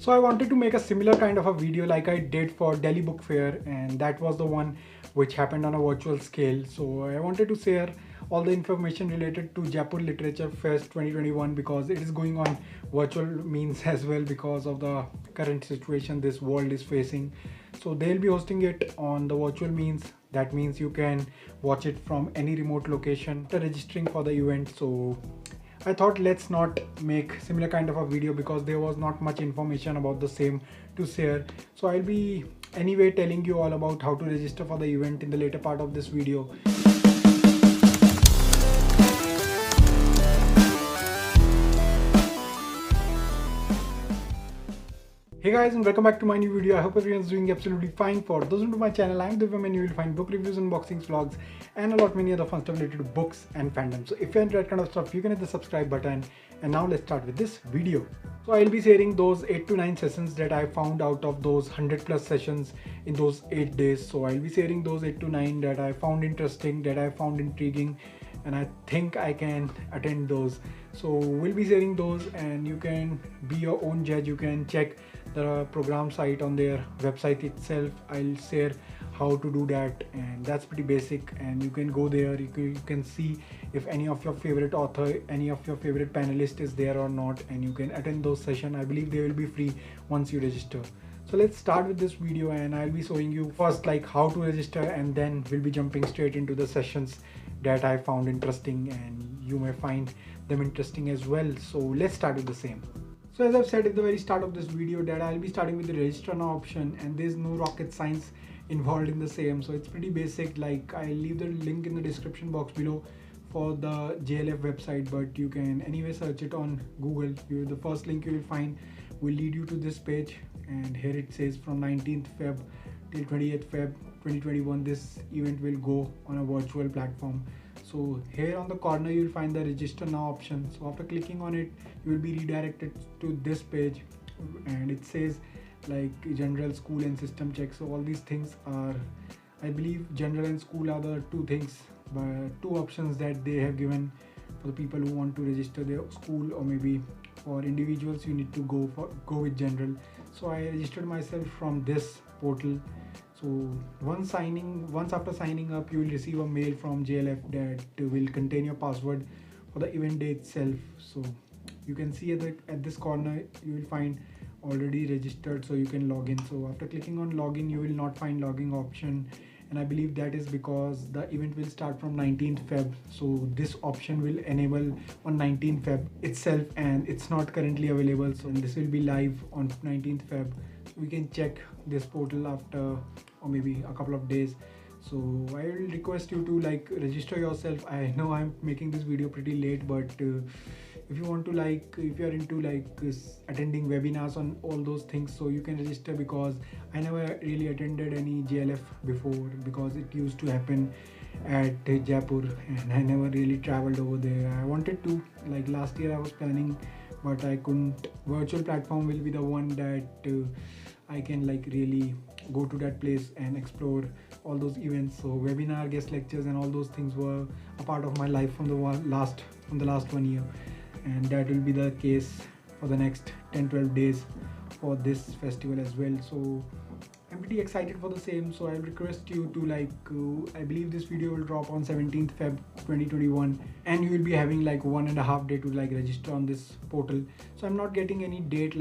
So I wanted to make a similar kind of a video like I did for Delhi Book Fair, and that was the one which happened on a virtual scale. So I wanted to share all the information related to Jaipur Literature Fest 2021 because it is going on virtual means as well because of the current situation this world is facing. So they'll be hosting it on the virtual means. That means you can watch it from any remote location after registering for the event. So I thought let's not make similar kind of a video because there was not much information about the same to share. So I'll be anyway telling you all about how to register for the event in the later part of this video. Hey guys, and welcome back to my new video. I hope everyone's doing absolutely fine. For those new to my channel, I'm Divyam and you will find book reviews, unboxings, vlogs and a lot many other fun stuff related to books and fandom. So if you're into that kind of stuff, you can hit the subscribe button. And now let's start with this video. So I'll be sharing those 8 to 9 sessions that I found out of those 100 plus sessions in those 8 days. So I'll be sharing those 8 to 9 that I found interesting, that I found intriguing, and I think I can attend those. So we'll be sharing those and you can be your own judge. You can check the program site on their website itself. I'll share how to do that, and that's pretty basic, and you can go there. You can see if any of your favorite author, any of your favorite panelist is there or not, and you can attend those sessions. I believe they will be free once you register. So let's start with this video, and I'll be showing you first like how to register, and then we'll be jumping straight into the sessions that I found interesting and you may find them interesting as well. So let's start with the same. So as I've said at the very start of this video that I'll be starting with the register now option, and there's no rocket science involved in the same. So it's pretty basic. Like I'll leave the link in the description box below for the JLF website, but you can anyway search it on Google. The first link you will find will lead you to this page, and here it says from 19th Feb till 28th Feb 2021 this event will go on a virtual platform. So here on the corner you will find the register now option. So after clicking on it, you will be redirected to this page, and it says like general, school and system check. So all these things are, I believe general and school are the two things, but two options that they have given for the people who want to register their school, or maybe for individuals you need to go with general. So I registered myself from this portal. So once after signing up, you will receive a mail from JLF that will contain your password for the event day itself. So you can see at this corner you will find already registered, so you can log in. So after clicking on login, you will not find logging option, and I believe that is because the event will start from 19th Feb. So this option will enable on 19th Feb itself, and it's not currently available. So this will be live on 19th Feb. So we can check this portal after or maybe a couple of days. So I will request you to like register yourself. I know I'm making this video pretty late, but if you want to if you're into attending webinars on all those things, so you can register, because I never really attended any JLF before because it used to happen at Jaipur and I never really traveled over there. I wanted to, like last year I was planning, but I couldn't. Virtual platform will be the one that I can really go to that place and explore all those events. So webinar, guest lectures and all those things were a part of my life from the last 1 year, and that will be the case for the next 10-12 days for this festival as well. So I'm pretty excited for the same. So I request you to I believe this video will drop on 17th Feb 2021, and you will be having 1.5 day to register on this portal. So I'm not getting any date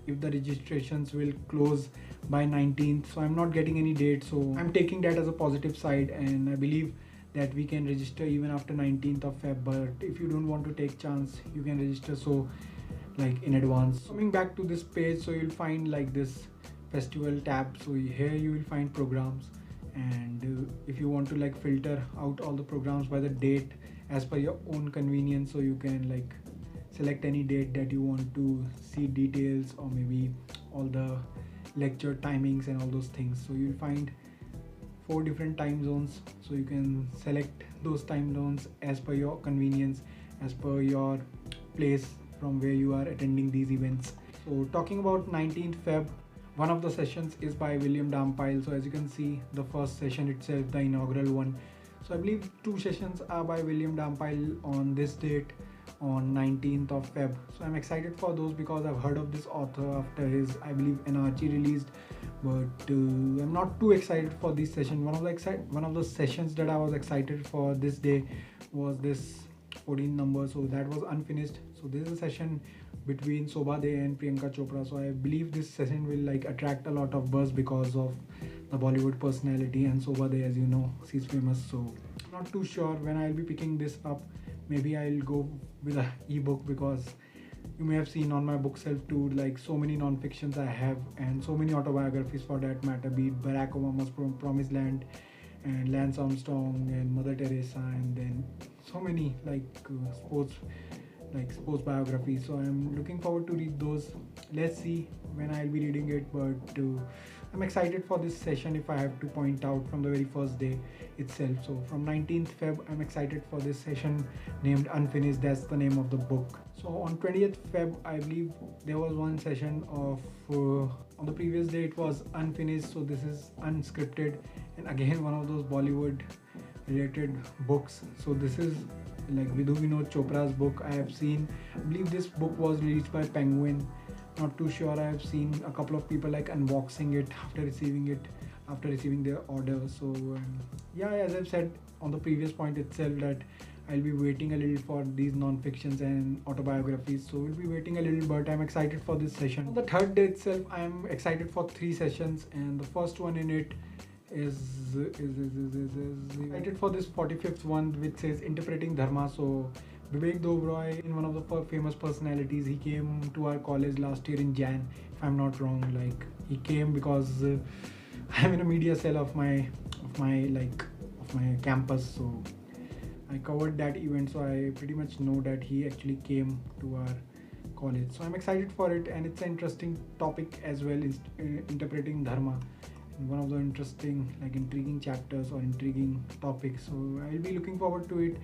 if the registrations will close by 19th. So I'm not getting any date, so I'm taking that as a positive side, and I believe that we can register even after 19th of Feb. But if you don't want to take chance, you can register in advance. Coming back to this page, so you'll find this festival tab. So here you will find programs, and if you want to filter out all the programs by the date as per your own convenience, so you can select any date that you want to see details, or maybe all the lecture timings and all those things. So you'll find 4 different time zones, so you can select those time zones as per your convenience, as per your place from where you are attending these events. So talking about 19th Feb, one of the sessions is by William Dampile. So as you can see, the first session itself, the inaugural one. So I believe 2 sessions are by William Dampile on this date. on 19th of Feb. So I'm excited for those because I've heard of this author after his, I believe, Anarchy released. But I'm not too excited for this session. One of the sessions that I was excited for this day was this 14 number. So that was unfinished. So this is a session between Sobha De and Priyanka Chopra. So I believe this session will like attract a lot of buzz because of the Bollywood personality, and Sobha De, as you know, she's famous. So not too sure when I'll be picking this up. Maybe I'll go with a ebook, because you may have seen on my bookshelf too, like so many non-fictions I have, and so many autobiographies for that matter, be it Barack Obama's Promised Land and Lance Armstrong and Mother Teresa, and then so many sports biographies. So I'm looking forward to read those. Let's see when I'll be reading it, but I'm excited for this session if I have to point out from the very first day itself. So from 19th Feb, I'm excited for this session named Unfinished. That's the name of the book. So on 20th Feb, I believe there was one session of on the previous day it was Unfinished. So this is unscripted, and again one of those Bollywood related books. So this is like Vidhu Vinod Chopra's book. I believe this book was released by Penguin. Not too sure. I have seen a couple of people like unboxing it after receiving their order. So yeah, as I've said on the previous point itself, that I'll be waiting a little for these non-fictions and autobiographies. So we'll be waiting a little, but I'm excited for this session. On the third day itself, I'm excited for 3 sessions, and the first one in it is excited for this 45th one, which says Interpreting Dharma. So Vivek Dobroy, in one of the famous personalities, he came to our college last year in Jan, if I'm not wrong. Like he came because I'm in a media cell of my campus, so I covered that event, so I pretty much know that he actually came to our college. So I'm excited for it, and it's an interesting topic as well, interpreting dharma. One of the intriguing chapters or intriguing topics. So I'll be looking forward to it.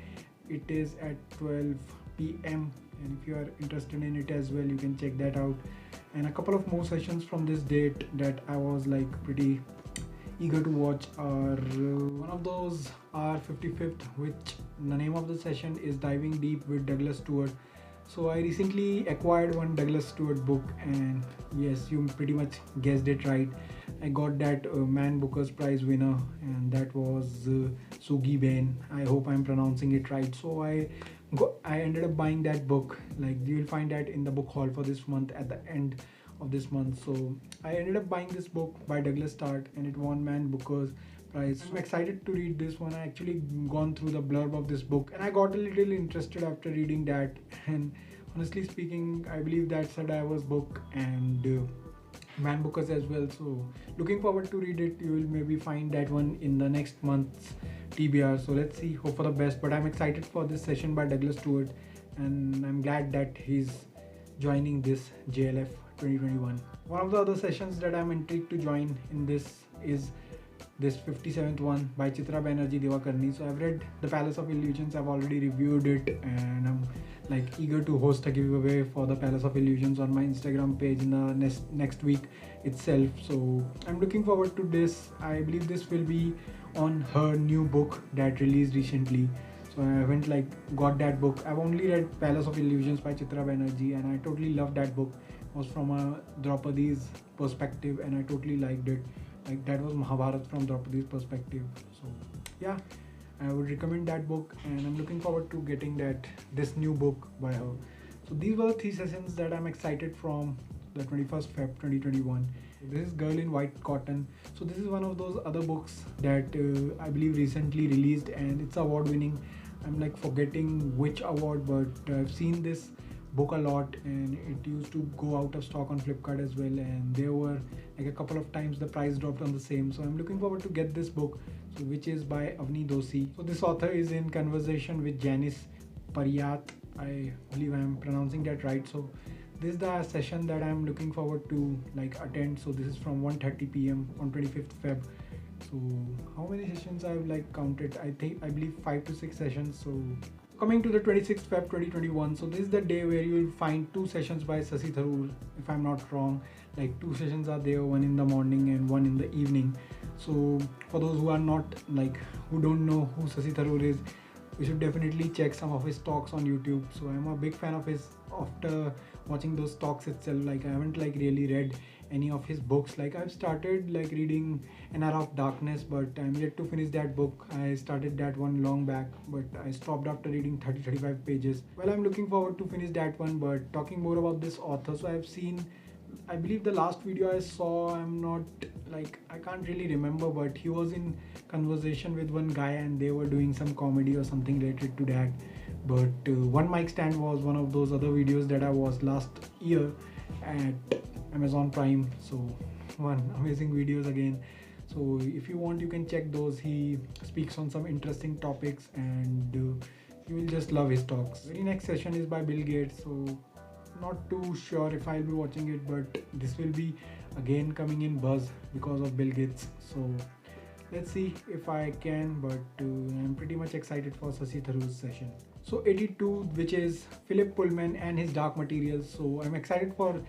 It is at 12 p.m. and if you are interested in it as well, you can check that out. And a couple of more sessions from this date that I was like pretty eager to watch are one of those are 55th, which the name of the session is Diving Deep with Douglas Stewart. So I recently acquired one Douglas Stewart book, and yes, you pretty much guessed it right. I got that Man Booker's Prize winner, and that was Sugi Bain. I hope I'm pronouncing it right. So I ended up buying that book. Like you will find that in the book haul for this month at the end of this month. So I ended up buying this book by Douglas Stewart, and it won Man Booker's Prize. I'm excited to read this one. I actually gone through the blurb of this book, and I got a little interested after reading that. And honestly speaking, I believe that's a diverse book, and Man Bookers as well. So looking forward to read it. You will maybe find that one in the next month's TBR. So let's see, hope for the best. But I'm excited for this session by Douglas Stewart, and I'm glad that he's joining this JLF 2021. One of the other sessions that I'm intrigued to join in this is this 57th one by Chitra Banerjee Devakarni. So I've read The Palace of Illusions. I've already reviewed it, and I'm like eager to host a giveaway for The Palace of Illusions on my Instagram page in the next week itself. So I'm looking forward to this. I believe this will be on her new book that released recently. So I haven't got that book. I've only read Palace of Illusions by Chitra Banerjee, and I totally loved that book. It was from a Draupadi's perspective, and I totally liked it. Like that was Mahabharat from Draupadi's perspective. So yeah, I would recommend that book, and I'm looking forward to getting this new book by her. So these were the 3 sessions that I'm excited from the 21st Feb 2021. This is Girl in White Cotton. So this is one of those other books that I believe recently released, and it's award winning. I'm like forgetting which award, but I've seen this book a lot, and it used to go out of stock on Flipkart as well, and there were like a couple of times the price dropped on the same. So I'm looking forward to get this book, which is by Avni Dosi. So this author is in conversation with Janice Pariyat. I believe I'm pronouncing that right. So this is the session that I'm looking forward to attend. So this is from 1:30 p.m. on 25th Feb. So how many sessions I've counted? I believe 5 to 6 sessions. So coming to the 26th Feb 2021. So this is the day where you will find 2 sessions by Sasi Tharoor, if I'm not wrong. 2 sessions are there, one in the morning and one in the evening. So for those who are not who don't know who Sasi Tharoor is, you should definitely check some of his talks on YouTube. So I'm a big fan of his. After watching those talks itself, like I haven't like really read any of his books. Like I've started like reading An Era of Darkness, but I'm yet to finish that book. I started that one long back, but I stopped after reading 30-35 pages. Well, I'm looking forward to finish that one. But talking more about this author, so I've seen, I believe the last video I saw, I'm not like, I can't really remember, but he was in conversation with one guy and they were doing some comedy or something related to that. But One Mic Stand was one of those other videos that I watched last year at Amazon Prime. So one amazing videos again. So if you want, you can check those. He speaks on some interesting topics and you will just love his talks. Very next session is by Bill Gates. So not too sure if I'll be watching it, but this will be again coming in buzz because of Bill Gates. So let's see if I can, but I'm pretty much excited for Sasi Tharoor's session. So 82, which is Philip Pullman and his Dark Materials. So I'm excited for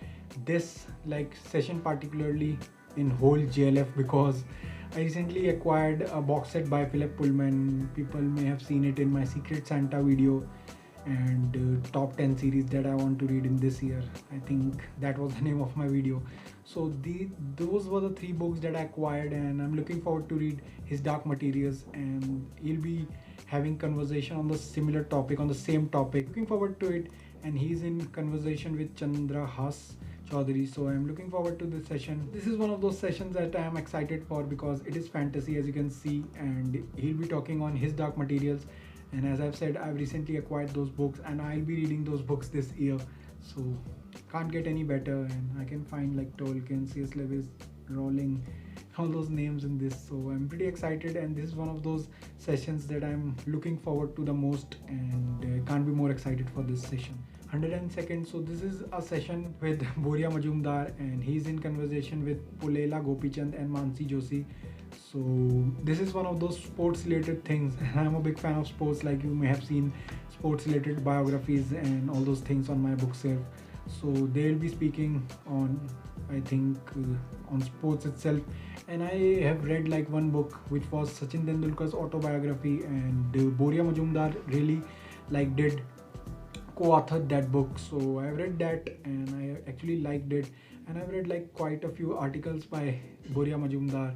this like session, particularly in whole JLF, because I recently acquired a box set by Philip Pullman. People may have seen it in my Secret Santa video and top 10 series that I want to read in this year. I think that was the name of my video. So those were the 3 books that I acquired, and I'm looking forward to read his Dark Materials, and he'll be having conversation on the similar topic, on the same topic. Looking forward to it, and he's in conversation with Chandra Has Chaudhary. So I'm looking forward to this session. This is one of those sessions that I am excited for because it is fantasy, as you can see, and he'll be talking on his Dark Materials. And as I've said, I've recently acquired those books and I'll be reading those books this year. So can't get any better, and I can find like Tolkien, C.S. Lewis, Rowling, all those names in this. So I'm pretty excited, and this is one of those sessions that I'm looking forward to the most, and can't be more excited for this session. 102nd, so this is a session with Boria Majumdar, and he's in conversation with Pulela Gopichand and Mansi Joshi. So this is one of those sports related things, and I'm a big fan of sports. Like you may have seen sports related biographies and all those things on my bookshelf. So they'll be speaking on, I think, on sports itself. And I have read like one book which was Sachin Tendulkar's autobiography, and Boria Majumdar really like did co-authored that book. So I've read that and I actually liked it, and I've read like quite a few articles by Boria Majumdar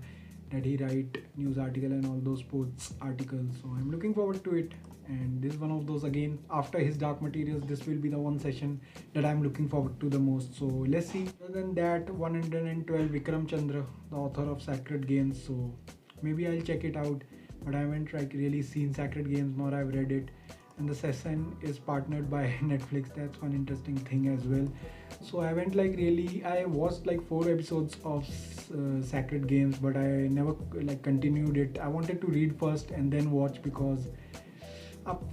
that he write, news article and all those sports articles. So I'm looking forward to it, and this is one of those, again, after his Dark Materials, this will be the one session that I'm looking forward to the most. So let's see. Other than that, 112, Vikram Chandra, the author of Sacred Games. So maybe I'll check it out, but I haven't like really seen Sacred Games, nor I've read it. And the session is partnered by Netflix. That's one interesting thing as well. So I haven't like really, I watched like 4 episodes of Sacred Games, but I never like continued it. I wanted to read first and then watch, because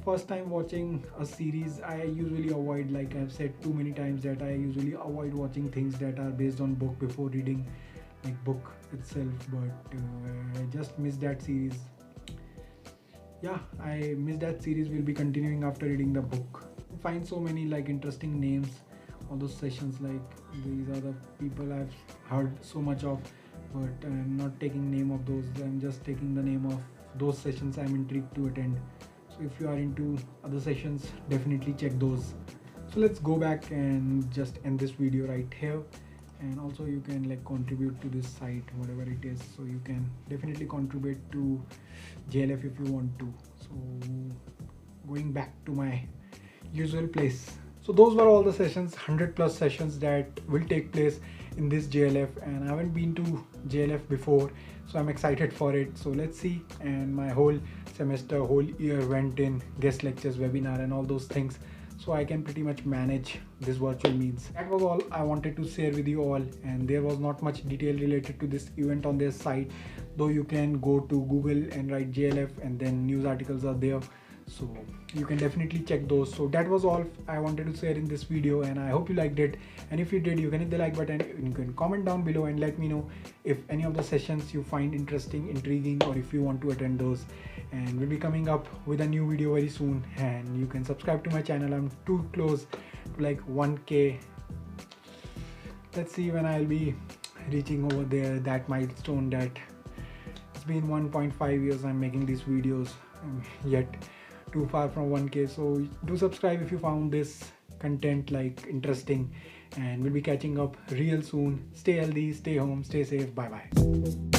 first time watching a series, I usually avoid, like I've said too many times, that I usually avoid watching things that are based on book before reading like book itself. But I just missed that series. Yeah, I missed that series. Will be continuing after reading the book. Find so many like interesting names on those sessions. Like these are the people I've heard so much of, but I'm not taking name of those. I'm just taking the name of those sessions I'm intrigued to attend. So if you are into other sessions, definitely check those. So let's go back and just end this video right here. And also you can like contribute to this site, whatever it is. So you can definitely contribute to JLF if you want to. So going back to my usual place. So those were all the sessions, 100+ sessions that will take place in this JLF, and I haven't been to JLF before, so I'm excited for it. So let's see. And my whole semester, whole year went in guest lectures, webinar and all those things, so I can pretty much manage this virtual meets. That was all I wanted to share with you all, and there was not much detail related to this event on their site, though you can go to Google and write JLF and then news articles are there, so you can definitely check those. So that was all I wanted to share in this video, and I hope you liked it. And if you did, you can hit the like button, you can comment down below and let me know if any of the sessions you find interesting, intriguing, or if you want to attend those. And we'll be coming up with a new video very soon, and you can subscribe to my channel. I'm too close to like 1K. Let's see when I'll be reaching over there, that milestone. That it's been 1.5 years I'm making these videos, yet too far from 1K. So do subscribe if you found this content like interesting, and we'll be catching up real soon. Stay healthy, stay home, stay safe. Bye bye.